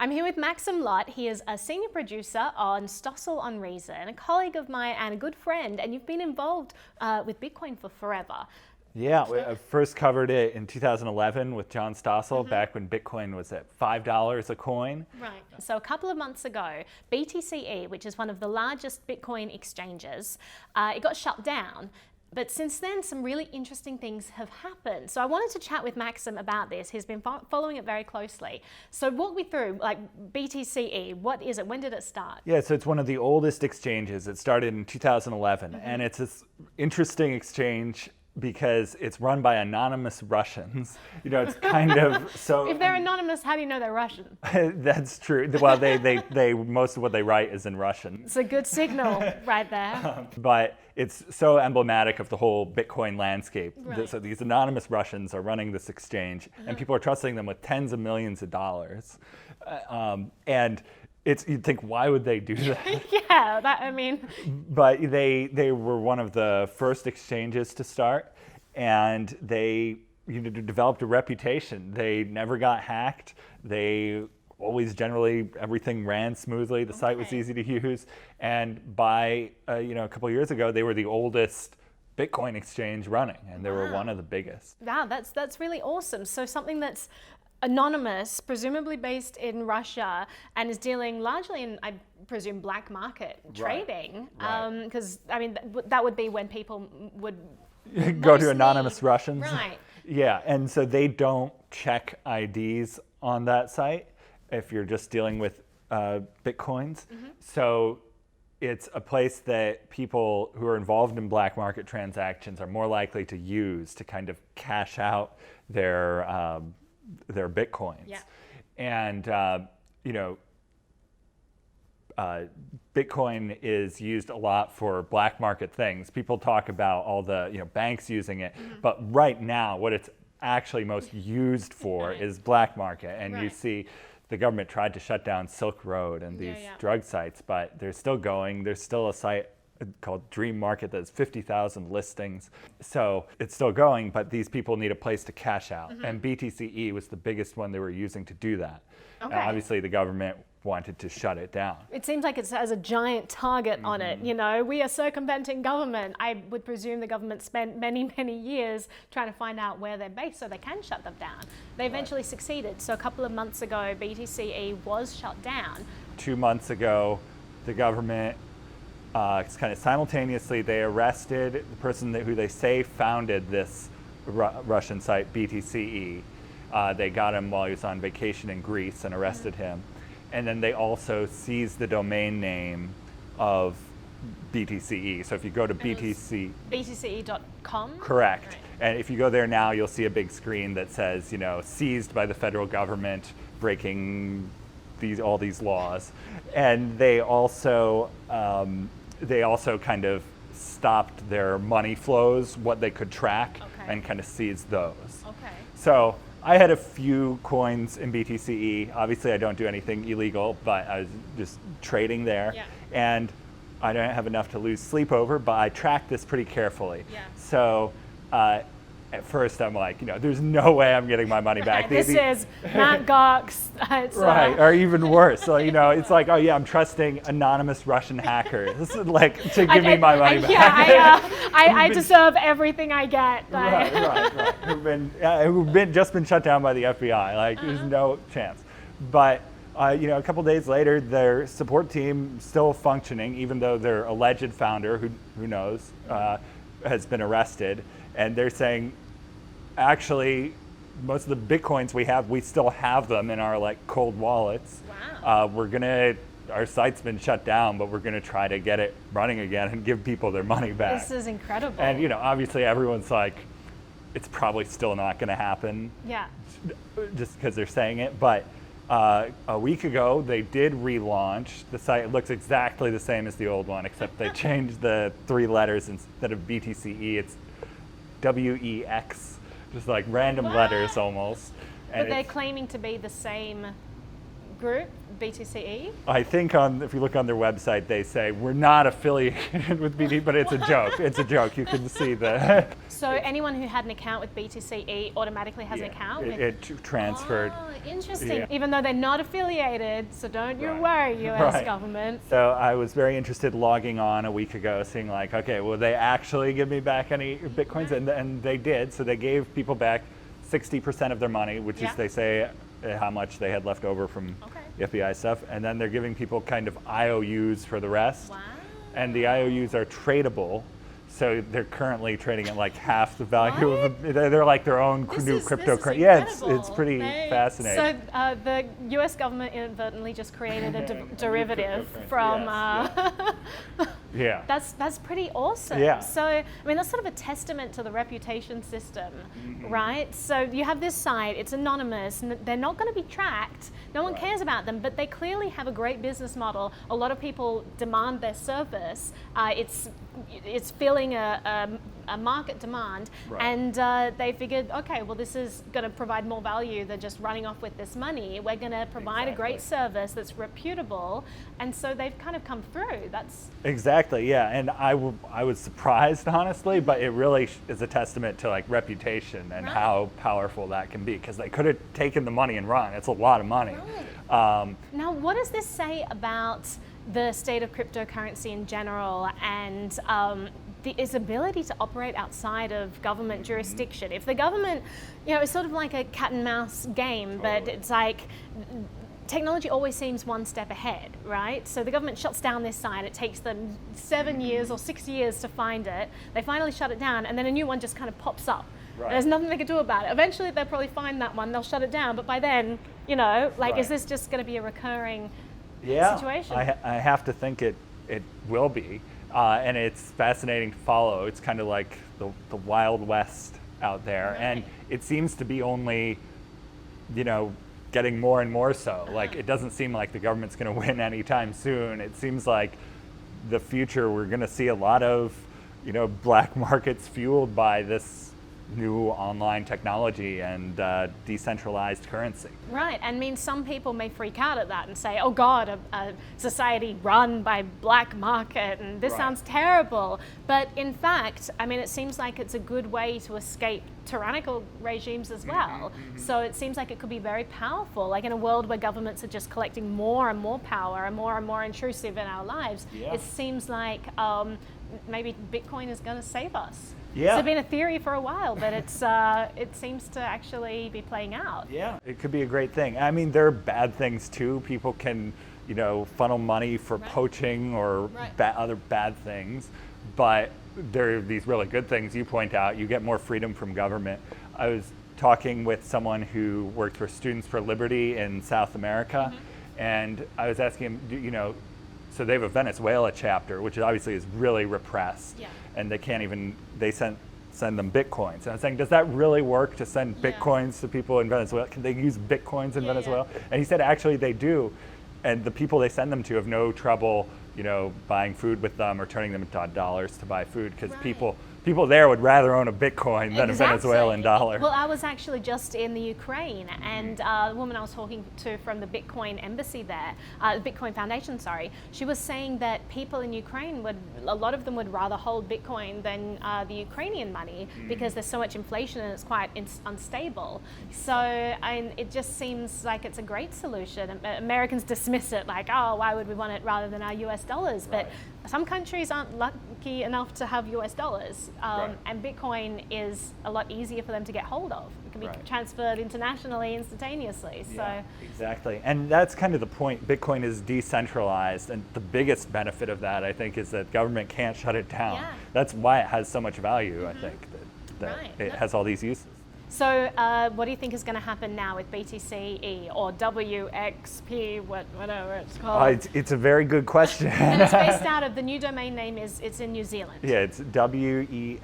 I'm here with Maxim Lott. He is a senior producer on Stossel on Reason, a colleague of mine and a good friend, and you've been involved with Bitcoin for forever. Yeah, I first covered it in 2011 with John Stossel, back when Bitcoin was at $5 a coin. Right. So a couple of months ago, BTCe, which is one of the largest Bitcoin exchanges, it got shut down. But since then, some really interesting things have happened. So I wanted to chat with Maxim about this. He's been following it very closely. So walk me through, like, BTCe, what is it? When did it start? Yeah, so it's one of the oldest exchanges. It started in 2011, and it's this interesting exchange because it's run by anonymous Russians. You know, it's kind of so. If they're anonymous, how do you know they're Russian? That's true. Well, they most of what they write is in Russian. It's a good signal right there. But it's so emblematic of the whole Bitcoin landscape. Right. So these anonymous Russians are running this exchange, and people are trusting them with tens of millions of dollars. And you'd think, why would they do that? Yeah, I mean. But they were one of the first exchanges to start, and they developed a reputation. They never got hacked. They always generally everything ran smoothly. The site was easy to use, and by a couple of years ago, they were the oldest Bitcoin exchange running, and they were one of the biggest. Wow, that's really awesome. So something that's anonymous, presumably based in Russia, and is dealing largely in, I presume, black market trading. Because I mean, that would be when people would go to anonymous Russians. Right. Yeah, and so they don't check IDs on that site if you're just dealing with Bitcoins. So it's a place that people who are involved in black market transactions are more likely to use to kind of cash out their Bitcoins. Yeah. And Bitcoin is used a lot for black market things. People talk about all the banks using it, but right now what it's actually most used for is black market. And you see the government tried to shut down Silk Road and these drug sites, but they're still going. There's still a site called Dream Market that has 50,000 listings. So it's still going, but these people need a place to cash out. And BTCe was the biggest one they were using to do that. Okay. And obviously the government wanted to shut it down. It seems like it has a giant target on it. We are circumventing government. I would presume the government spent many, many years trying to find out where they're based so they can shut them down. They eventually succeeded. So a couple of months ago, BTCe was shut down. 2 months ago, the government kind of simultaneously, they arrested the person who they say founded this Russian site, BTCe. They got him while he was on vacation in Greece and arrested him. And then they also seized the domain name of BTCe. So if you go to BTCe.com? Correct. Right. And if you go there now, you'll see a big screen that says, seized by the federal government, breaking all these laws. And they also kind of stopped their money flows, what they could track, and kind of seized those. Okay. So I had a few coins in BTCe. Obviously, I don't do anything illegal, but I was just trading there. Yeah. And I don't have enough to lose sleep over, but I tracked this pretty carefully. Yeah. So at first, I'm like, there's no way I'm getting my money back. This is Mt. Gox. Right, or even worse. So, it's like, oh yeah, I'm trusting anonymous Russian hackers to give me my money back. Yeah, I deserve everything I get. Right. Who've just been shut down by the FBI. There's no chance. But a couple days later, their support team still functioning, even though their alleged founder, who knows, has been arrested. And they're saying, actually, most of the Bitcoins we still have them in our cold wallets. Wow. Our site's been shut down, but we're gonna try to get it running again and give people their money back. This is incredible. And obviously everyone's like, it's probably still not gonna happen. Yeah. Just because they're saying it, but a week ago they did relaunch the site. It looks exactly the same as the old one, except they changed the 3 letters instead of BTCe. It's WEX, just random letters almost. But they're claiming to be the same group, BTCe? I think if you look on their website, they say we're not affiliated with BT, but it's a joke. It's a joke. You can see the. So anyone who had an account with BTCe automatically has an account? It transferred. Oh, interesting. Even though they're not affiliated, so don't you worry, US government. So I was very interested logging on a week ago, seeing like, okay, will they actually give me back any Bitcoins? And they did. So they gave people back 60% of their money, which is, they say, how much they had left over from the FBI stuff. And then they're giving people kind of IOUs for the rest. Wow. And the IOUs are tradable. So they're currently trading at like half the value of they're like their own new cryptocurrency. Yeah, it's pretty fascinating. So the US government inadvertently just created a derivative from That's pretty awesome. Yeah. So I mean that's sort of a testament to the reputation system, right? So you have this site, it's anonymous, and they're not going to be tracked. No one cares about them, but they clearly have a great business model. A lot of people demand their service. It's filling a market demand, and they figured, okay, well, this is going to provide more value than just running off with this money. We're going to provide a great service that's reputable, and so they've kind of come through. That's exactly, yeah. And I was surprised, honestly, but it really is a testament to like reputation and how powerful that can be, because they could have taken the money and run. It's a lot of money. Now, what does this say about the state of cryptocurrency in general and its ability to operate outside of government jurisdiction? If the government, it's sort of like a cat and mouse game, but it's like technology always seems one step ahead, right? So the government shuts down this site. It takes them 7 years or 6 years to find it. They finally shut it down, and then a new one just kind of pops up. There's nothing they can do about it. Eventually, they'll probably find that one. They'll shut it down. But by then, is this just going to be a recurring situation? I have to think it will be. And it's fascinating to follow. It's kind of like the Wild West out there. And it seems to be only, getting more and more so. Like, it doesn't seem like the government's going to win anytime soon. It seems like the future, we're going to see a lot of, black markets fueled by this new online technology and decentralized currency. Right, and some people may freak out at that and say, oh God, a society run by black market, and this sounds terrible. But in fact, it seems like it's a good way to escape tyrannical regimes as well. So it seems like it could be very powerful, like in a world where governments are just collecting more and more power and more intrusive in our lives. It seems like maybe Bitcoin is going to save us. It's been a theory for a while, but it seems to actually be playing out. Yeah, it could be a great thing. There are bad things too. People can, funnel money for poaching or other bad things, but there are these really good things you point out. You get more freedom from government. I was talking with someone who worked for Students for Liberty in South America, and I was asking him, so they have a Venezuela chapter, which obviously is really repressed, and they can't even, they send them Bitcoins. And I was saying, does that really work to send Bitcoins to people in Venezuela? Can they use Bitcoins in Venezuela? And he said, actually they do. And the people they send them to have no trouble, buying food with them or turning them into dollars to buy food, because people there would rather own a Bitcoin than a Venezuelan dollar. Well, I was actually just in the Ukraine, and the woman I was talking to from the Bitcoin embassy there, the Bitcoin Foundation, sorry, she was saying that people in Ukraine a lot of them would rather hold Bitcoin than the Ukrainian money, because there's so much inflation and it's quite unstable. So it just seems like it's a great solution. Americans dismiss it like, oh, why would we want it rather than our US dollars? But some countries aren't lucky enough to have US dollars, and Bitcoin is a lot easier for them to get hold of. It can be transferred internationally instantaneously. So exactly, and that's kind of the point. Bitcoin is decentralized, and the biggest benefit of that, I think, is that government can't shut it down. That's why it has so much value, I think, that it has all these uses. So what do you think is going to happen now with BTCe or WXP, whatever it's called? It's a very good question. And it's based out of, the new domain name it's in New Zealand. Yeah, it's wex.nz.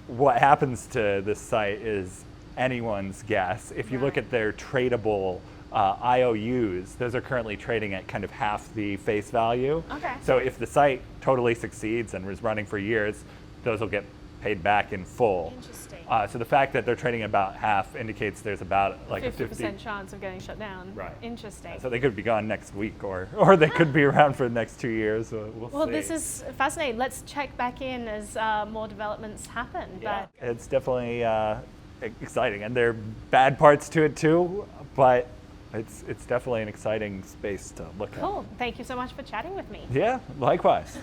What happens to this site is anyone's guess. If you look at their tradable IOUs, those are currently trading at kind of half the face value. So if the site totally succeeds and was running for years, those will get paid back in full. Interesting. So the fact that they're trading about half indicates there's about like 50% chance of getting shut down. Right. Interesting. So they could be gone next week, or they could be around for the next 2 years. We'll see. This is fascinating. Let's check back in as more developments happen. Yeah, it's definitely exciting, and there are bad parts to it too, but it's definitely an exciting space to look at. Cool. Thank you so much for chatting with me. Yeah, likewise.